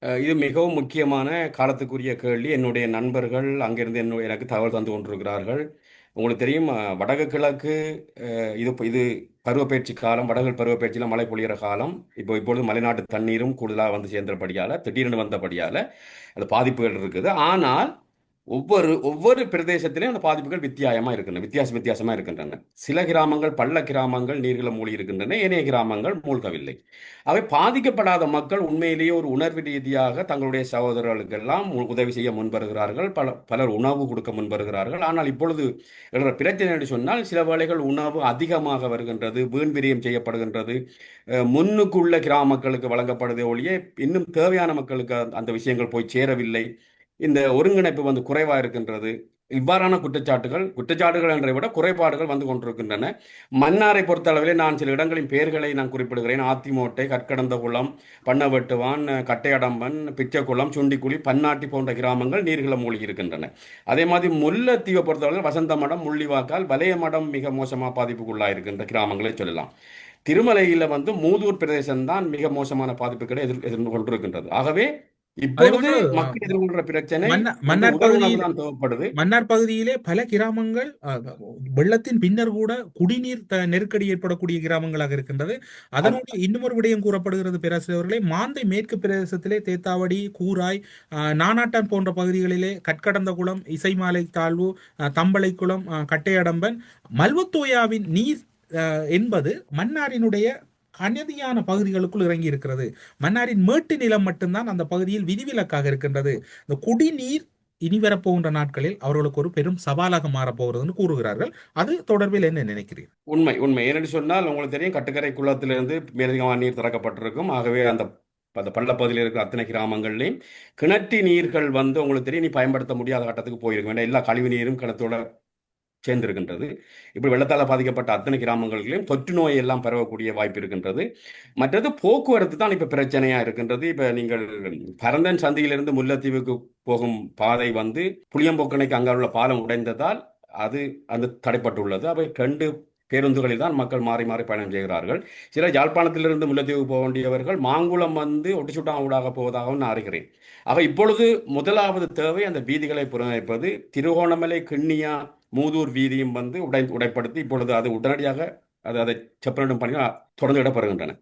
இது மிகவும் முக்கியமான காலத்துக்குரிய கேள்வி. என்னுடைய நண்பர்கள் அங்கிருந்து எனக்கு தகவல் தந்து கொண்டிருக்கிறார்கள். உங்களுக்கு தெரியும், வடக்கு கிழக்கு இது பருவப்பெயர்ச்சி காலம். வடகிழக்கு பருவப்பெயர்ச்சியில் மழை பொழியிற காலம். இப்பொழுது மலைநாட்டு தண்ணீரும் கூடுதலாக வந்து சேர்ந்தபடியால், திடீரென்று வந்தபடியால் அது பாதிப்புகள் இருக்குது. ஆனால் ஒவ்வொரு ஒவ்வொரு பிரதேசத்திலையும் அந்த பாதிப்புகள் வித்தியாசமாக இருக்கின்றன. சில கிராமங்கள், பள்ள கிராமங்கள் நீர்களை மூழ்கி இருக்கின்றன, ஏனைய கிராமங்கள் மூழ்கவில்லை. அவை பாதிக்கப்படாத மக்கள் உண்மையிலேயே ஒரு உணர்வு ரீதியாக தங்களுடைய சகோதரர்களுக்கெல்லாம் உதவி செய்ய முன்வருகிறார்கள். பலர் உணவு கொடுக்க முன்வருகிறார்கள். ஆனால் இப்பொழுது எழுற பிரச்சனை என்று சொன்னால், சில வேளைகள் உணவு அதிகமாக வருகின்றது, வீண் விரயம் செய்யப்படுகின்றது. முன்னுக்குள்ள கிராமங்களுக்கு வழங்கப்படுதே ஒழிய இன்னும் தேவையான மக்களுக்கு அந்த விஷயங்கள் போய் சேரவில்லை. இந்த ஒருங்கிணைப்பு வந்து குறைவாக இருக்கின்றது. இவ்வாறான குற்றச்சாட்டுகள் என்றை விட குறைபாடுகள் வந்து கொண்டிருக்கின்றன. மன்னாரை பொறுத்தளவிலே நான் சில இடங்களின் பெயர்களை நான் குறிப்பிடுகிறேன். ஆத்திமோட்டை, கற்கடந்தகுளம், பண்ணவெட்டுவான், கட்டையடம்பன், பிச்சைக்குளம், சுண்டிக்குழி, பன்னாட்டி போன்ற கிராமங்கள் நீர்களை மூழ்கி இருக்கின்றன. அதே மாதிரி முல்லைத்தீவை பொறுத்தளவில் வசந்தமடம், முள்ளிவாக்கால், வலையமடம் மிக மோசமாக பாதிப்புக்குள்ளாக இருக்கின்ற கிராமங்களை சொல்லலாம். திருமலையில் வந்து மூதூர் பிரதேசம்தான் மிக மோசமான பாதிப்புகளை எதிர்கொண்டிருக்கின்றது. கொண்டிருக்கின்றது. ஆகவே அதே இப்பொழுது போன்று மக்கள் எதிர்கொள்கிற பிரச்சனை வந்து மன்னார் உடல் உணவு பகுதியில் தான் தேவைப்படுது. மன்னார் பகுதியிலே பல கிராமங்கள் வெள்ளத்தின் பின்னர் கூட குடிநீர் நெருக்கடி ஏற்படக்கூடிய கிராமங்களாக இருக்கின்றது. அது அதனோடு இன்னும் ஒரு விடயம் கூறப்படுகிறது பேராசிரியர் அவர்களே. மாந்தை மேற்கு பிரதேசத்திலே தேத்தாவடி, கூராய், நானாட்டான் போன்ற பகுதிகளிலே கற்கடந்தகுளம், இசைமாலை தாழ்வு, தம்பளைக்குளம், கட்டையடம்பன், மல்வத்தோயாவின் நீர் என்பது மன்னாரினுடைய கனதியான பகுதிகளுக்குள் இறங்கி இருக்கிறது. மன்னாரின் மேட்டு நிலம் மட்டும்தான் அந்த பகுதியில் விதிவிலக்காக இருக்கின்றது. இந்த குடிநீர் இனி வரப்போகின்ற நாட்களில் அவர்களுக்கு ஒரு பெரும் சவாலாக மாறப்போகிறது கூறுகிறார்கள். அது தொடர்பில் என்ன நினைக்கிறீர்கள்? உண்மை என்னென்னு சொன்னால், உங்களுக்கு தெரியும், கட்டுக்கரை குளத்திலிருந்து மேலதிகமான நீர் திறக்கப்பட்டிருக்கும். ஆகவே அந்த அந்த பள்ளப்பகுதியில் இருக்கிற அத்தனை கிராமங்கள்லையும் கிணற்று நீர்கள் வந்து உங்களுக்கு தெரியும், நீ பயன்படுத்த முடியாத கட்டத்துக்கு போயிருக்க வேண்டாம். எல்லா கழிவு நீரும் கிணத்தோட சேர்ந்திருக்கின்றது. இப்படி வெள்ளத்தால் பாதிக்கப்பட்ட அத்தனை கிராமங்களிலும் தொற்று நோய் எல்லாம் பரவக்கூடிய வாய்ப்பு இருக்கின்றது. மற்றது போக்குவரத்து தான் இப்போ பிரச்சனையா இருக்கின்றது. இப்போ நீங்கள் பரந்தன் சந்தியிலிருந்து முல்லைத்தீவுக்கு போகும் பாதை வந்து புளியம்பொக்கணைக்கு அங்கே உள்ள பாலம் உடைந்ததால் அது அந்த தடைப்பட்டுள்ளது. அவை 2 பேருந்துகளில் தான் மக்கள் மாறி மாறி பயணம் செய்கிறார்கள். சில யாழ்ப்பாணத்திலிருந்து முல்லைத்தீவு போக வேண்டியவர்கள் மாங்குளம் வந்து ஒட்டிச்சுட்டான் ஊடாக போவதாகவும் நான் அறிகிறேன். ஆக இப்பொழுது முதலாவது தேவை அந்த வீதிகளை புறமைப்பது. திருகோணமலை, கிண்ணியா, மூதூர் வீதியும் வந்து உடைப்படுத்தி இப்பொழுது அது உடனடியாக அதை செப்பனிடும் பணிகள் தொடர்ந்து இடம்பெறுகின்றன.